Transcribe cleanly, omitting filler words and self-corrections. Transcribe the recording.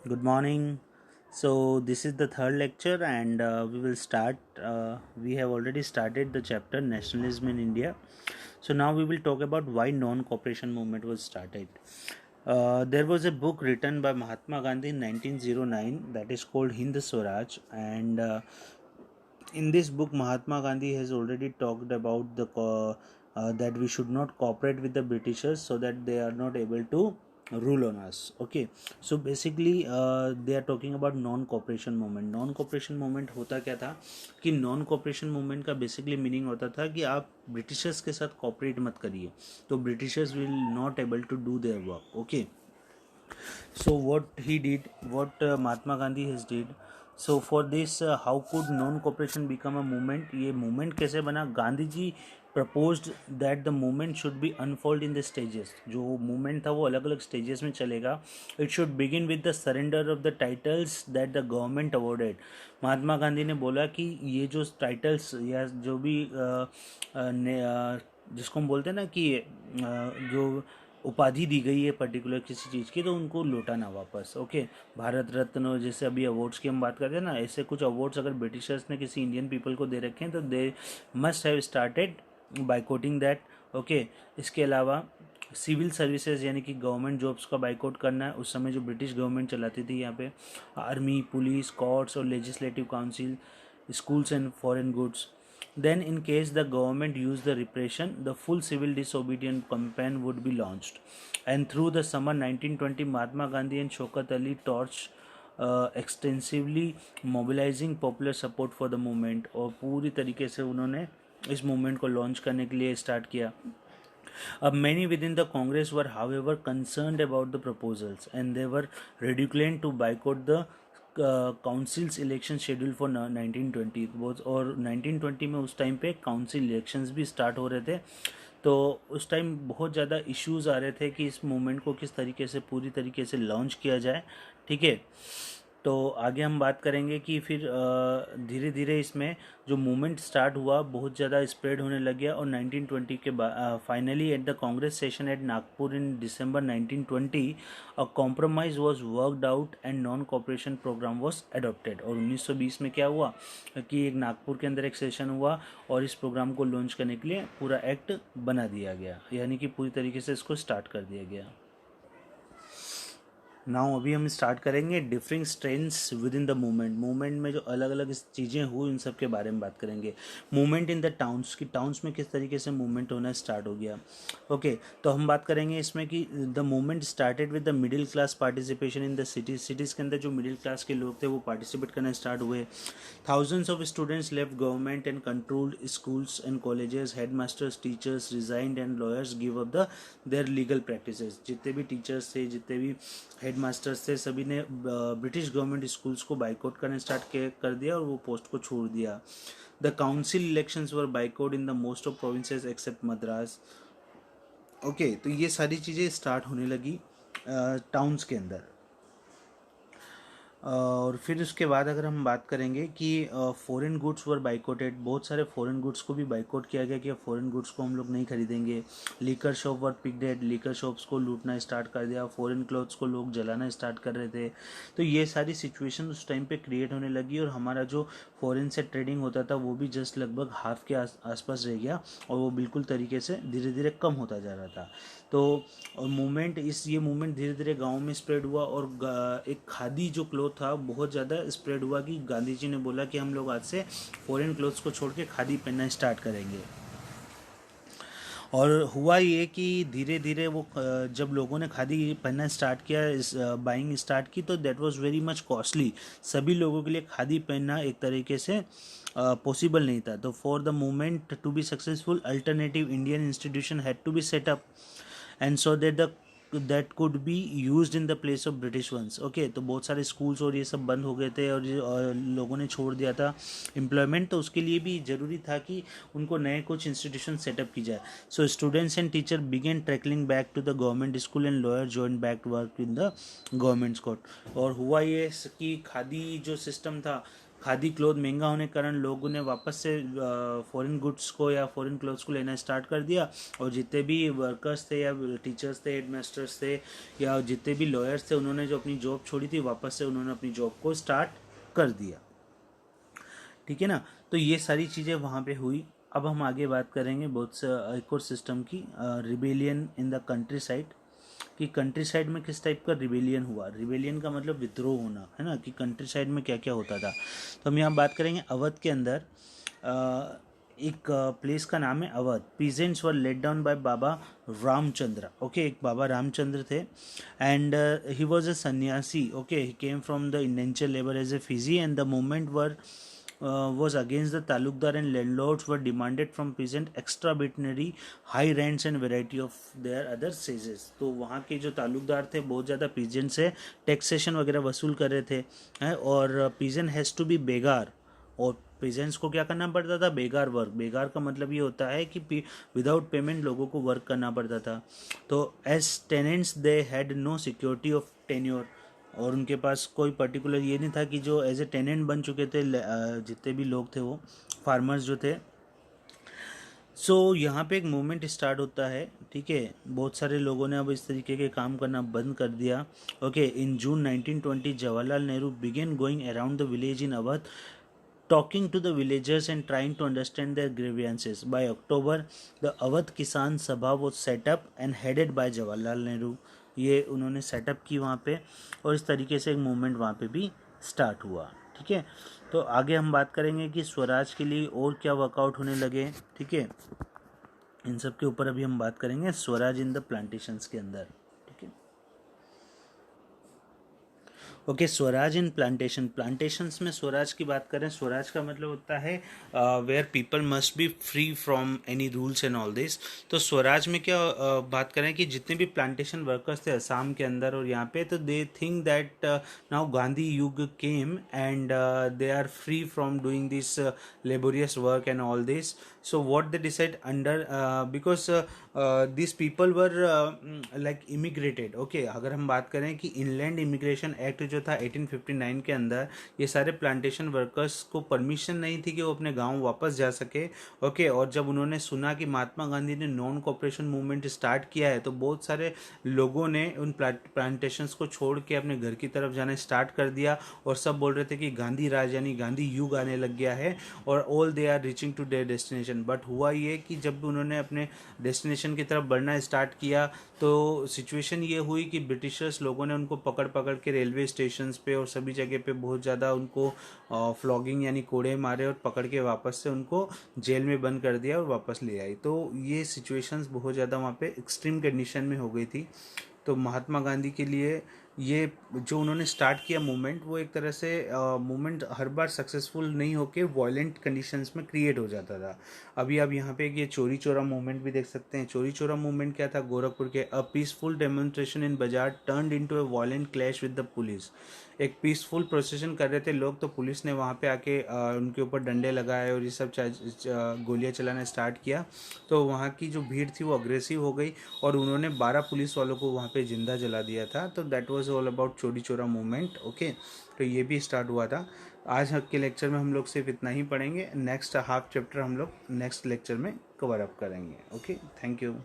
Good morning. So, this is the third lecture, and we will start. We have already started the chapter Nationalism in India. So, now we will talk about why non cooperation movement was started. There was a book written by Mahatma Gandhi in 1909 that is called Hind Swaraj, and in this book, Mahatma Gandhi has already talked about that we should not cooperate with the Britishers so that they are not able to rule on us. Okay, so basically they are talking about non cooperation movement. Non cooperation movement होता क्या था कि non cooperation movement का basically meaning होता था कि आप Britishers के साथ कॉपरेट मत करिए, तो Britishers will not able to do their work. Okay, so what he did, what Mahatma Gandhi has did. So for this, how could non-cooperation become a movement? ये movement कैसे बना? Gandhi ji proposed that the movement should be unfold in the stages. जो movement था वो अलग अलग stages में चलेगा. It should begin with the surrender of the titles that the government awarded. Mahatma Gandhi ने बोला कि ये जो टाइटल्स या जो भी जिसको हम बोलते हैं ना कि जो उपाधि दी गई है पर्टिकुलर किसी चीज़ की, तो उनको लौटाना वापस. ओके, भारत रत्न जैसे अभी अवार्ड्स की हम बात करते हैं ना, ऐसे कुछ अवार्ड्स अगर ब्रिटिशर्स ने किसी इंडियन पीपल को दे रखे हैं तो they must have started boycotting that. Okay, इसके अलावा सिविल सर्विसेज यानी कि गवर्नमेंट जॉब्स का बाइकआउट करना है. उस समय जो ब्रिटिश गवर्नमेंट चलाती थी यहाँ पे, आर्मी, पुलिस, कोर्ट्स और legislative council, schools and foreign goods. Then, in case the government used the repression, the full civil disobedience campaign would be launched. And through the summer 1920, Mahatma Gandhi and Shaukat Ali torched extensively, mobilizing popular support for the movement. और पूरी तरीके से उन्होंने इस movement को launch करने के लिए स्टार्ट किया. Many within the Congress were, however, concerned about the proposals, and they were ridiculed to boycott the councils election schedule for 1920. और 1920 में उस टाइम पे काउंसिल इलेक्शंस भी स्टार्ट हो रहे थे, तो उस टाइम बहुत ज़्यादा इश्यूज आ रहे थे कि इस मूवमेंट को किस तरीके से पूरी तरीके से लॉन्च किया जाए. ठीक है, तो आगे हम बात करेंगे कि फिर धीरे धीरे इसमें जो मूवमेंट स्टार्ट हुआ बहुत ज़्यादा स्प्रेड होने लग गया. और 1920 के बाद finally at the Congress session at Nagpur in December 1920 a compromise was worked out and non cooperation programme was adopted. और 1920 में क्या हुआ कि एक नागपुर के अंदर एक सेशन हुआ और इस प्रोग्राम को लॉन्च करने के लिए पूरा एक्ट बना दिया गया, यानी कि पूरी तरीके से इसको स्टार्ट कर दिया गया. नाउ अभी हम स्टार्ट करेंगे differing strengths with in the movement. Movement में जो अलग अलग चीज़ें हुई उन सब के बारे में बात करेंगे. मूवमेंट इन द टाउन्स की टाउन्स में किस तरीके से मूवमेंट होना स्टार्ट हो गया. ओके, तो हम बात करेंगे इसमें कि the movement started with the middle class participation in the cities. Cities के अंदर जो मिडिल क्लास के लोग थे वो पार्टिसिपेट करना स्टार्ट हुए. Thousands of students left government and controlled schools and colleges. Head masters, teachers resigned and lawyers give up the their legal practices. जितने भी टीचर्स थे, जितने भी हेड मास्टर्स थे, सभी ने ब्रिटिश गवर्नमेंट स्कूल्स को बाइकआउट करना स्टार्ट कर दिया और वो पोस्ट को छोड़ दिया. The council elections were boycott in the most of provinces except Madras. Okay, तो ये सारी चीज़ें स्टार्ट होने लगी टाउन्स के अंदर. और फिर उसके बाद अगर हम बात करेंगे कि फॉरेन गुड्स वर बाइकआउटेड. बहुत सारे फॉरेन गुड्स को भी बाइकआउट किया गया कि फॉरेन गुड्स को हम लोग नहीं खरीदेंगे. लीकर शॉप वर पिकडेड. लीकर शॉप्स को लूटना स्टार्ट कर दिया. फॉरेन क्लोथ्स को लोग जलाना स्टार्ट कर रहे थे. तो ये सारी सिचुएशन उस टाइम पे क्रिएट होने लगी और हमारा जो फॉरेन से ट्रेडिंग होता था वो भी जस्ट लगभग हाफ के आसपास रह गया और वो बिल्कुल तरीके से धीरे धीरे कम होता जा रहा था. तो मूवमेंट ये मूवमेंट धीरे धीरे गाँव में स्प्रेड हुआ और एक खादी जो क्लोथ था बहुत ज़्यादा स्प्रेड हुआ कि गांधी जी ने बोला कि हम लोग आज से फॉरेन क्लोथ्स को छोड़ के खादी पहनना स्टार्ट करेंगे. और हुआ ये कि धीरे धीरे वो जब लोगों ने खादी पहनना स्टार्ट किया, बाइंग स्टार्ट की, तो that was very much costly. सभी लोगों के लिए खादी पहनना एक तरीके से पॉसिबल नहीं था. तो for the movement to be successful alternative Indian institution had to be set up and so that could be used in the place of British ones. Okay, तो बहुत सारे स्कूल्स और ये सब बंद हो गए थे और लोगों ने छोड़ दिया था एम्प्लॉयमेंट, तो उसके लिए भी ज़रूरी था कि उनको नए कुछ इंस्टीट्यूशन सेटअप की जाए. So students and teacher begin trickling back to the government school and lawyer join back work in the government court. और हुआ ये कि खादी जो सिस्टम था खादी क्लोथ महंगा होने के कारण लोगों ने वापस से फॉरेन गुड्स को या फॉरेन क्लोथ्स को लेना स्टार्ट कर दिया, और जितने भी वर्कर्स थे या टीचर्स थे, हेडमास्टर्स थे, या जितने भी लॉयर्स थे, उन्होंने जो अपनी जॉब छोड़ी थी वापस से उन्होंने अपनी जॉब को स्टार्ट कर दिया। ठीक है ना। तो ये सारी चीज़ें वहाँ पे हुई। अब हम आगे बात करेंगे बहुत से एक और सिस्टम की, rebellion in the country side, कि कंट्री साइड में किस टाइप का रिबेलियन हुआ। रिबेलियन का मतलब विद्रोह होना है ना, कि कंट्री साइड में क्या क्या होता था। तो हम यहाँ बात करेंगे अवध के अंदर। एक प्लेस का नाम है Awadh. Peasants were let down by Baba Ramchandra. Okay, एक बाबा रामचंद्र थे, and he was a sanyasi. Okay, he came from the indenture labour as a Fiji, and the movement were was against the talukdar, and landlords were demanded from peasant extraordinary high rents and variety of their other seizures। तो वहाँ के जो तालुकदार थे बहुत ज़्यादा peasant से taxation वगैरह वसूल कर रहे थे, हैं, और पीजेंट हैज़ टू बी बेगार, और पेजेंट्स को क्या करना पड़ता था, बेगार वर्क। बेगार का मतलब ये होता है कि विदाउट पेमेंट लोगों को वर्क करना पड़ता था। तो as tenants they had no security of tenure, और उनके पास कोई पर्टिकुलर ये नहीं था कि जो एज ए टेनेंट बन चुके थे जितने भी लोग थे वो फार्मर्स जो थे। सो यहाँ पे एक मूवमेंट स्टार्ट होता है। ठीक है, बहुत सारे लोगों ने अब इस तरीके के काम करना बंद कर दिया। Okay, in June 1920 Jawaharlal Nehru began going around the village in Awadh, talking to the villagers and trying to understand their grievances. By October, the Awadh Kisan Sabha was set up and headed by Jawaharlal Nehru। ये उन्होंने setup की वहाँ पे, और इस तरीके से एक मूवमेंट वहाँ पे भी स्टार्ट हुआ। ठीक है, तो आगे हम बात करेंगे कि स्वराज के लिए और क्या वर्कआउट होने लगे। ठीक है, इन सब के ऊपर अभी हम बात करेंगे स्वराज इन द प्लांटेशंस के अंदर। ठीक है, ओके, स्वराज इन प्लांटेशन। प्लांटेशंस में स्वराज की बात करें, स्वराज का मतलब होता है where people must be free from any rules and all this. तो स्वराज में क्या बात करें कि जितने भी प्लांटेशन वर्कर्स थे असम के अंदर और यहाँ पे, तो they think that now Gandhi yug came and they are free from doing this laborious work and all this. So what they decide under, because this people were like immigrated. Okay, अगर हम बात करें कि इनलैंड इमिग्रेशन एक्ट जो था 1859 के अंदर, ये सारे प्लांटेशन वर्कर्स को परमिशन नहीं थी कि वो अपने गांव वापस जा सके। ओके, और जब उन्होंने सुना कि महात्मा गांधी ने नॉन कॉपरेशन मूवमेंट स्टार्ट किया है, तो बहुत सारे लोगों ने उन प्लांटेशंस को छोड़ के अपने घर की तरफ जाना स्टार्ट कर दिया, और सब बोल रहे थे कि गांधी राज यानी गांधी युग आने लग गया है, और all they are reaching to their destination. But हुआ ये कि जब उन्होंने अपने डेस्टिनेशन की तरफ बढ़ना स्टार्ट किया, तो सिचुएशन ये हुई कि ब्रिटिशर्स लोगों ने उनको पकड़ पकड़ के रेलवे स्टेशंस पे और सभी जगह पे बहुत ज़्यादा उनको फ्लॉगिंग यानी कोड़े मारे, और पकड़ के वापस से उनको जेल में बंद कर दिया और वापस ले आई। तो ये सिचुएशंस बहुत ज़्यादा वहाँ पे एक्सट्रीम कंडीशन में हो गई थी। तो महात्मा गांधी के लिए ये जो उन्होंने स्टार्ट किया मूवमेंट, वो एक तरह से मूवमेंट हर बार सक्सेसफुल नहीं होके वायलेंट कंडीशंस में क्रिएट हो जाता था। अभी आप यहाँ पे ये चोरी चोरा मूवमेंट भी देख सकते हैं। चोरी चोरा मूवमेंट क्या था, गोरखपुर के, अ पीसफुल डेमोन्स्ट्रेशन इन बाजार turned into a violent clash with the police. एक पीसफुल प्रोसेशन कर रहे थे लोग, तो पुलिस ने वहाँ पे आके उनके ऊपर डंडे लगाए और ये सब गोलियाँ चलाना स्टार्ट किया। तो वहाँ की जो भीड़ थी वो अग्रेसिव हो गई, और उन्होंने 12 पुलिस वालों को वहाँ पे जिंदा जला दिया था। तो दैट वाज ऑल अबाउट चोरी चोरा मूवमेंट। ओके, तो ये भी स्टार्ट हुआ था। आज के लेक्चर में हम लोग सिर्फ इतना ही पढ़ेंगे। नेक्स्ट हाफ चैप्टर हम लोग नेक्स्ट लेक्चर में कवर अप करेंगे। Okay, thank you.